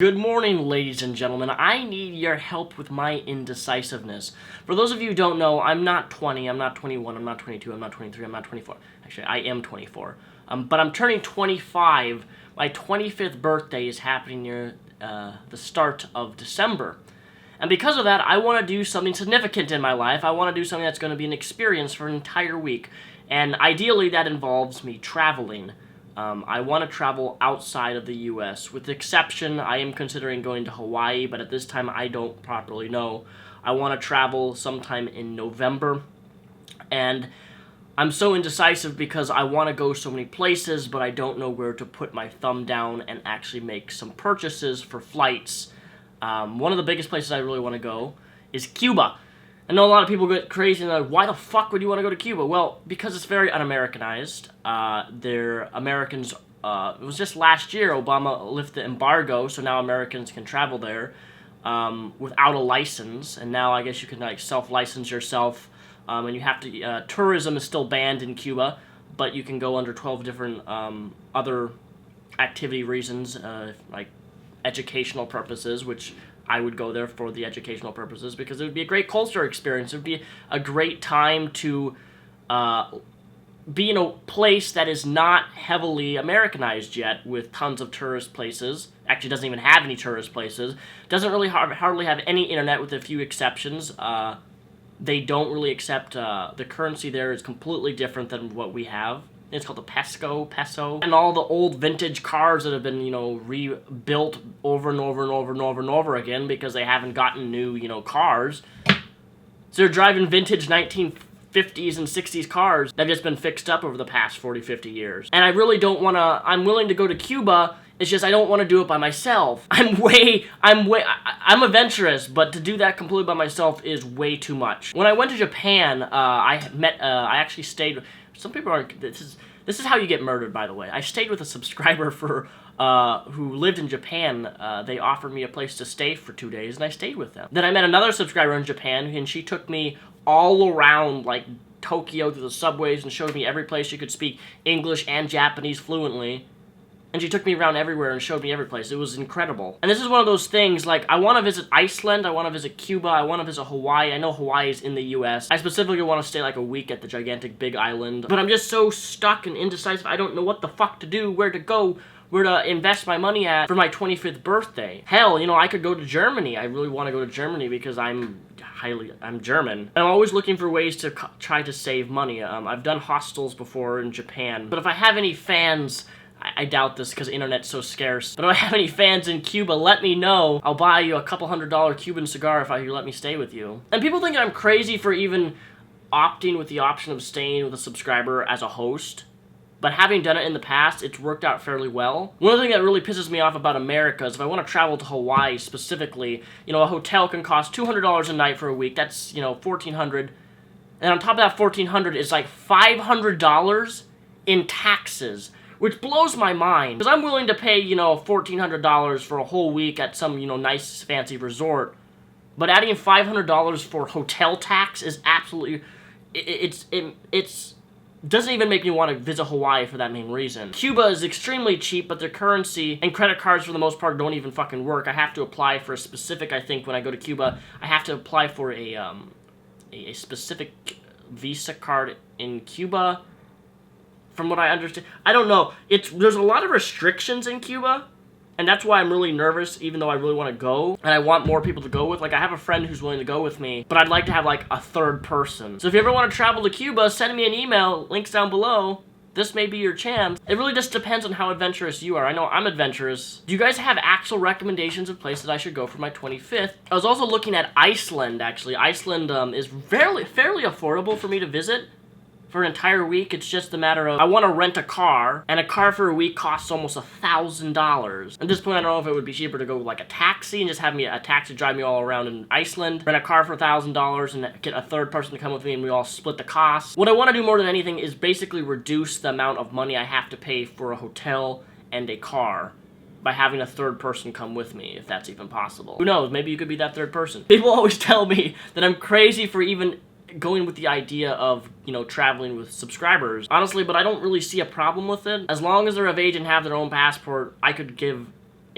Good morning, ladies and gentlemen. I need your help with my indecisiveness. For those of you who don't know, I'm not 20, I'm not 21, I'm not 22, I'm not 23, I'm not 24. Actually, I am 24. But I'm turning 25. My 25th birthday is happening near the start of December. And because of that, I want to do something significant in my life. I want to do something that's going to be an experience for an entire week. And ideally, that involves me traveling. I want to travel outside of the U.S. With the exception, I am considering going to Hawaii, but at this time I don't properly know. I want to travel sometime in November, and I'm so indecisive because I want to go so many places, but I don't know where to put my thumb down and actually make some purchases for flights. One of the biggest places I really want to go is Cuba. I know a lot of people get crazy and they're like, why the fuck would you want to go to Cuba? Well, because it's very un-Americanized. They're Americans, it was just last year Obama lifted the embargo, so now Americans can travel there without a license, and now I guess you can like self-license yourself, and you have to, tourism is still banned in Cuba, but you can go under 12 different other activity reasons, like educational purposes, which I would go there for the educational purposes because it would be a great culture experience. It would be a great time to be in a place that is not heavily Americanized yet, with tons of tourist places. Actually, doesn't even have any tourist places. Doesn't really hardly have any internet, with a few exceptions. They don't really accept, the currency there is completely different than what we have. It's called the peso. And all the old vintage cars that have been, rebuilt over and over and over and over and over again because they haven't gotten new, cars. So they're driving vintage 1950s and 60s cars that have just been fixed up over the past 40, 50 years. And I really don't want to, I'm willing to go to Cuba, it's just I don't want to do it by myself. I'm adventurous, but to do that completely by myself is way too much. When I went to Japan, I actually stayed. Some people aren't. This is how you get murdered, by the way. I stayed with a subscriber who lived in Japan. They offered me a place to stay for 2 days, and I stayed with them. Then I met another subscriber in Japan, and she took me all around, like, Tokyo through the subways and showed me every place she could speak English and Japanese fluently. And she took me around everywhere and showed me every place. It was incredible. And this is one of those things, like, I want to visit Iceland, I want to visit Cuba, I want to visit Hawaii. I know Hawaii is in the U.S. I specifically want to stay like a week at the gigantic big island. But I'm just so stuck and indecisive. I don't know what the fuck to do, where to go, where to invest my money at for my 25th birthday. Hell, I could go to Germany. I really want to go to Germany because I'm German. And I'm always looking for ways to try to save money. I've done hostels before in Japan. But if I have any fans, I doubt this because the internet's so scarce. But if I have any fans in Cuba, let me know. I'll buy you a couple $100 Cuban cigar if you let me stay with you. And people think I'm crazy for even opting with the option of staying with a subscriber as a host. But having done it in the past, it's worked out fairly well. One of the things that really pisses me off about America is if I want to travel to Hawaii specifically, a hotel can cost $200 a night for a week. That's, $1,400. And on top of that $1,400 is like $500 in taxes, which blows my mind, because I'm willing to pay, $1,400 for a whole week at some, nice fancy resort, but adding $500 for hotel tax is absolutely, it's doesn't even make me want to visit Hawaii for that main reason. Cuba is extremely cheap, but their currency and credit cards for the most part don't even fucking work. I have to apply for a specific, I think when I go to Cuba, I have to apply for a specific Visa card in Cuba. From what I understand, I don't know. There's a lot of restrictions in Cuba, and that's why I'm really nervous, even though I really want to go, and I want more people to go with. Like, I have a friend who's willing to go with me, but I'd like to have, like, a third person. So if you ever want to travel to Cuba, send me an email, links down below. This may be your chance. It really just depends on how adventurous you are. I know I'm adventurous. Do you guys have actual recommendations of places I should go for my 25th? I was also looking at Iceland, actually. Iceland is fairly affordable for me to visit. For an entire week, it's just a matter of, I want to rent a car, and a car for a week costs almost $1,000. At this point, I don't know if it would be cheaper to go with like a taxi and just have a taxi drive me all around in Iceland, rent a car for $1,000 and get a third person to come with me and we all split the cost. What I want to do more than anything is basically reduce the amount of money I have to pay for a hotel and a car by having a third person come with me, if that's even possible. Who knows, maybe you could be that third person. People always tell me that I'm crazy for even going with the idea of, traveling with subscribers. Honestly, but I don't really see a problem with it. As long as they're of age and have their own passport, I could give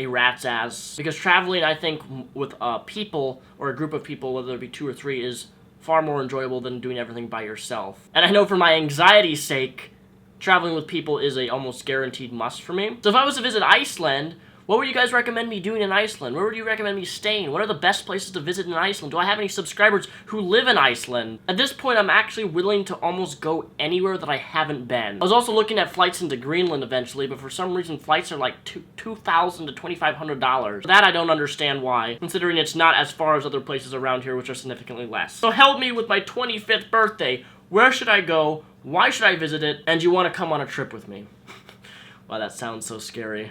a rat's ass. Because traveling, I think, with people, or a group of people, whether it be 2 or 3, is far more enjoyable than doing everything by yourself. And I know for my anxiety's sake, traveling with people is a almost guaranteed must for me. So if I was to visit Iceland, what would you guys recommend me doing in Iceland? Where would you recommend me staying? What are the best places to visit in Iceland? Do I have any subscribers who live in Iceland? At this point, I'm actually willing to almost go anywhere that I haven't been. I was also looking at flights into Greenland eventually, but for some reason, flights are like $2,000 to $2,500. That I don't understand why, considering it's not as far as other places around here, which are significantly less. So help me with my 25th birthday. Where should I go? Why should I visit it? And do you want to come on a trip with me? Wow, that sounds so scary.